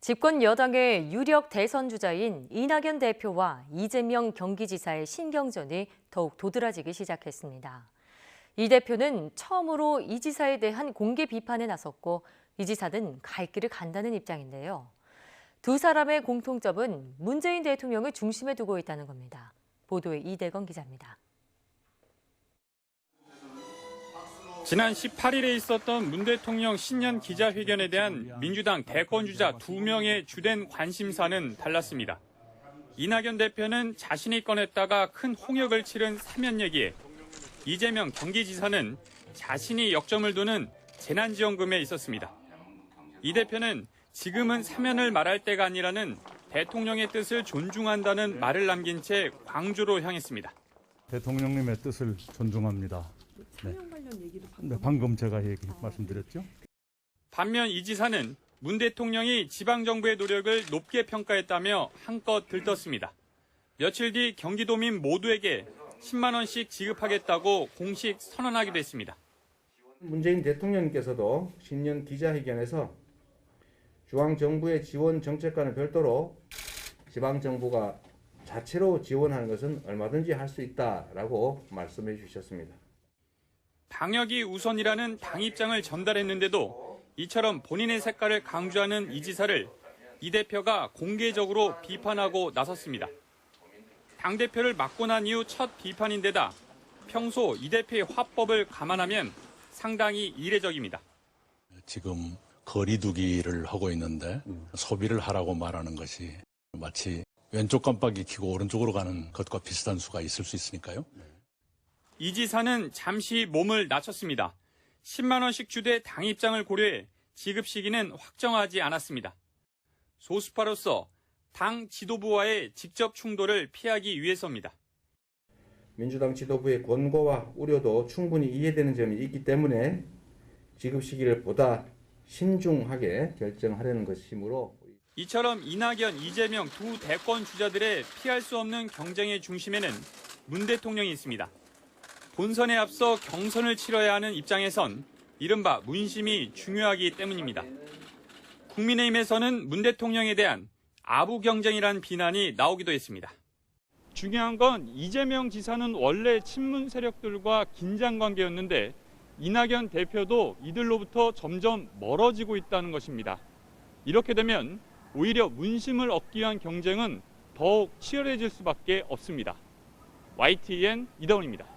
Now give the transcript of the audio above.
집권 여당의 유력 대선 주자인 이낙연 대표와 이재명 경기지사의 신경전이 더욱 도드라지기 시작했습니다. 이 대표는 처음으로 이 지사에 대한 공개 비판에 나섰고 이 지사는 갈 길을 간다는 입장인데요. 두 사람의 공통점은 문재인 대통령을 중심에 두고 있다는 겁니다. 보도에 이대건 기자입니다. 지난 18일에 있었던 문 대통령 신년 기자회견에 대한 민주당 대권주자 2명의 주된 관심사는 달랐습니다. 이낙연 대표는 자신이 꺼냈다가 큰 홍역을 치른 사면 얘기에 이재명 경기지사는 자신이 역점을 두는 재난지원금에 있었습니다. 이 대표는 지금은 사면을 말할 때가 아니라는 대통령의 뜻을 존중한다는 말을 남긴 채 광주로 향했습니다. 대통령님의 뜻을 존중합니다. 네, 방금 제가 말씀드렸죠. 반면 이 지사는 문 대통령이 지방정부의 노력을 높게 평가했다며 한껏 들떴습니다. 며칠 뒤 경기도민 모두에게 10만 원씩 지급하겠다고 공식 선언하기도 했습니다. 문재인 대통령께서도 신년 기자회견에서 중앙정부의 지원 정책과는 별도로 지방정부가 자체로 지원하는 것은 얼마든지 할 수 있다라고 말씀해 주셨습니다. 방역이 우선이라는 당 입장을 전달했는데도 이처럼 본인의 색깔을 강조하는 이 지사를 이 대표가 공개적으로 비판하고 나섰습니다. 당대표를 맡고 난 이후 첫 비판인데다 평소 이 대표의 화법을 감안하면 상당히 이례적입니다. 지금 거리두기를 하고 있는데 소비를 하라고 말하는 것이 마치 왼쪽 깜빡이 켜고 오른쪽으로 가는 것과 비슷한 수가 있을 수 있으니까요. 이 지사는 잠시 몸을 낮췄습니다. 10만 원씩 주되 당 입장을 고려해 지급 시기는 확정하지 않았습니다. 소수파로서 당 지도부와의 직접 충돌을 피하기 위해서입니다. 민주당 지도부의 권고와 우려도 충분히 이해되는 점이 있기 때문에 지급 시기를 보다 신중하게 결정하려는 것이므로 이처럼 이낙연, 이재명 두 대권 주자들의 피할 수 없는 경쟁의 중심에는 문 대통령이 있습니다. 본선에 앞서 경선을 치러야 하는 입장에선 이른바 문심이 중요하기 때문입니다. 국민의힘에서는 문 대통령에 대한 아부 경쟁이란 비난이 나오기도 했습니다. 중요한 건 이재명 지사는 원래 친문 세력들과 긴장 관계였는데 이낙연 대표도 이들로부터 점점 멀어지고 있다는 것입니다. 이렇게 되면 오히려 문심을 얻기 위한 경쟁은 더욱 치열해질 수밖에 없습니다. YTN 이다운입니다.